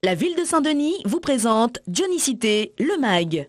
La ville de Saint-Denis vous présente Dionysité, le MAG.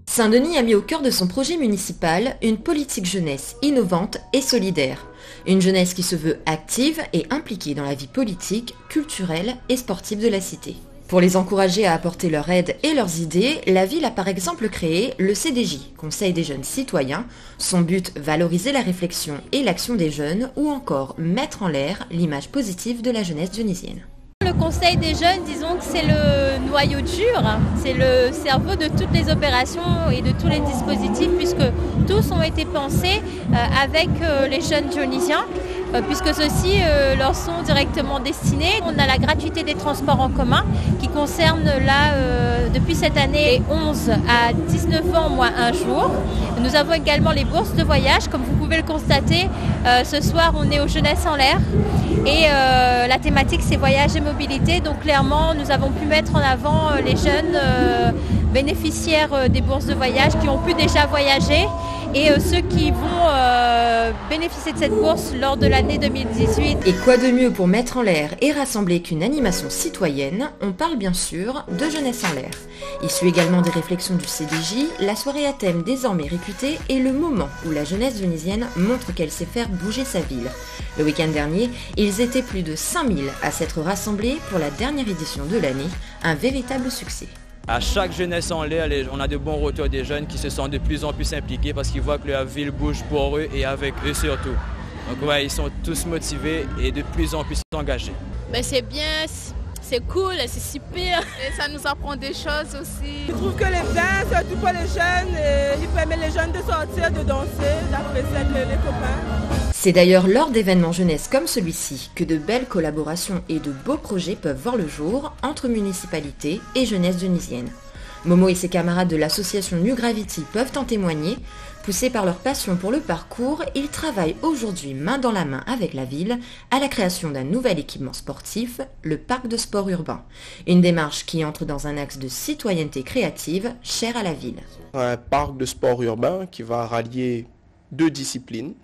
Saint-Denis a mis au cœur de son projet municipal une politique jeunesse innovante et solidaire. Une jeunesse qui se veut active et impliquée dans la vie politique, culturelle et sportive de la cité. Pour les encourager à apporter leur aide et leurs idées, la ville a par exemple créé le CDJ, Conseil des jeunes citoyens. Son but, valoriser la réflexion et l'action des jeunes ou encore mettre en l'air l'image positive de la jeunesse dionysienne. Le Conseil des jeunes, disons que c'est le noyau dur, c'est le cerveau de toutes les opérations et de tous les dispositifs puisque tous ont été pensés avec les jeunes dionysiens puisque ceux-ci leur sont directement destinés. On a la gratuité des transports en commun qui concerne là depuis cette année les 11 à 19 ans moins un jour. Nous avons également les bourses de voyage, comme vous pouvez le constater. Ce soir on est aux Jeunesses en l'air et la thématique c'est voyage et mobilité. Donc clairement nous avons pu mettre en avant les jeunes bénéficiaires des bourses de voyage qui ont pu déjà voyager et ceux qui vont bénéficier de cette bourse lors de l'année 2018. Et quoi de mieux pour mettre en l'air et rassembler qu'une animation citoyenne? On parle bien sûr de Jeunesse en l'air. Issu également des réflexions du CDJ, la soirée à thème désormais réputée est le moment où la jeunesse dionysienne montre qu'elle sait faire bouger sa ville. Le week-end dernier, ils étaient plus de 5000 à s'être rassemblés pour la dernière édition de l'année, un véritable succès. À chaque Jeunesse en l'air, on a de bons retours des jeunes qui se sentent de plus en plus impliqués parce qu'ils voient que la ville bouge pour eux et avec eux surtout. Donc ouais, ils sont tous motivés et de plus en plus engagés. Ben c'est bien, c'est cool, c'est super. Et ça nous apprend des choses aussi. Je trouve que l'événement, surtout pour les jeunes, il permet les jeunes de sortir, de danser, d'apprécier avec les copains. C'est d'ailleurs lors d'événements jeunesse comme celui-ci que de belles collaborations et de beaux projets peuvent voir le jour entre municipalités et jeunesse dionysienne. Momo et ses camarades de l'association New Gravity peuvent en témoigner. Poussés par leur passion pour le parcours, ils travaillent aujourd'hui main dans la main avec la ville à la création d'un nouvel équipement sportif, le parc de sport urbain. Une démarche qui entre dans un axe de citoyenneté créative cher à la ville. Un parc de sport urbain qui va rallier deux disciplines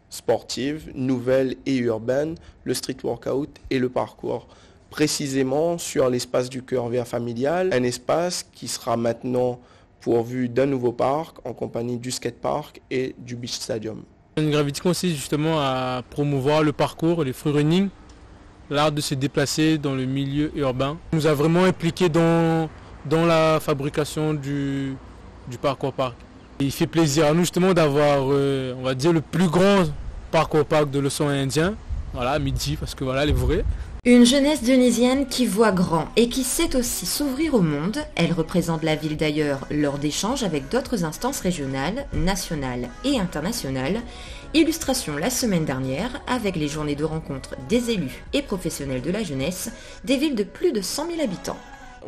sportives, nouvelles et urbaines, le street workout et le parcours. Précisément sur l'espace du cœur vert familial, un espace qui sera maintenant pourvu d'un nouveau parc en compagnie du skatepark et du beach stadium. Une Gravity consiste justement à promouvoir le parcours, les free running, l'art de se déplacer dans le milieu urbain. On nous a vraiment impliqués dans la fabrication du parcours park. Et il fait plaisir à nous justement d'avoir, on va dire, le plus grand parcours park de l'océan Indien, voilà, à midi, parce que voilà, les vrais. Une jeunesse dionysienne qui voit grand et qui sait aussi s'ouvrir au monde. Elle représente la ville d'ailleurs lors d'échanges avec d'autres instances régionales, nationales et internationales. Illustration la semaine dernière avec les journées de rencontre des élus et professionnels de la jeunesse des villes de plus de 100 000 habitants.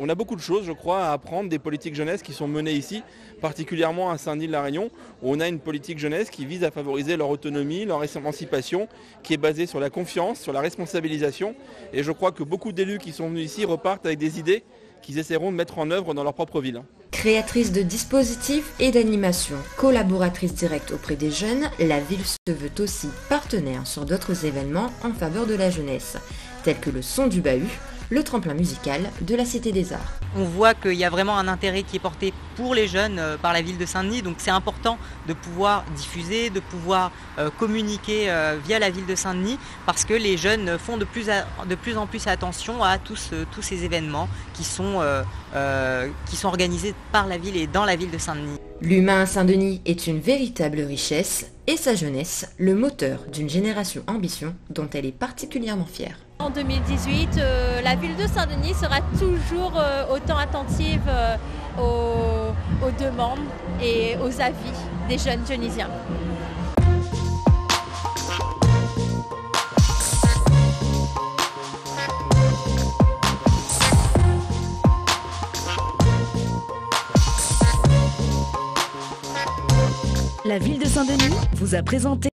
On a beaucoup de choses, je crois, à apprendre des politiques jeunesse qui sont menées ici, particulièrement à Saint-Denis-de-la-Réunion, où on a une politique jeunesse qui vise à favoriser leur autonomie, leur émancipation, qui est basée sur la confiance, sur la responsabilisation. Et je crois que beaucoup d'élus qui sont venus ici repartent avec des idées qu'ils essaieront de mettre en œuvre dans leur propre ville. Créatrice de dispositifs et d'animation, collaboratrice directe auprès des jeunes, la ville se veut aussi partenaire sur d'autres événements en faveur de la jeunesse, tels que le son du bahut, le tremplin musical de la Cité des Arts. On voit qu'il y a vraiment un intérêt qui est porté pour les jeunes par la ville de Saint-Denis, donc c'est important de pouvoir diffuser, de pouvoir communiquer via la ville de Saint-Denis, parce que les jeunes font de plus en plus attention à tous ces événements qui sont organisés par la ville et dans la ville de Saint-Denis. L'humain à Saint-Denis est une véritable richesse et sa jeunesse, le moteur d'une génération ambition dont elle est particulièrement fière. En 2018, la ville de Saint-Denis sera toujours autant attentive aux demandes et aux avis des jeunes dionysiens. La ville de Saint-Denis vous a présenté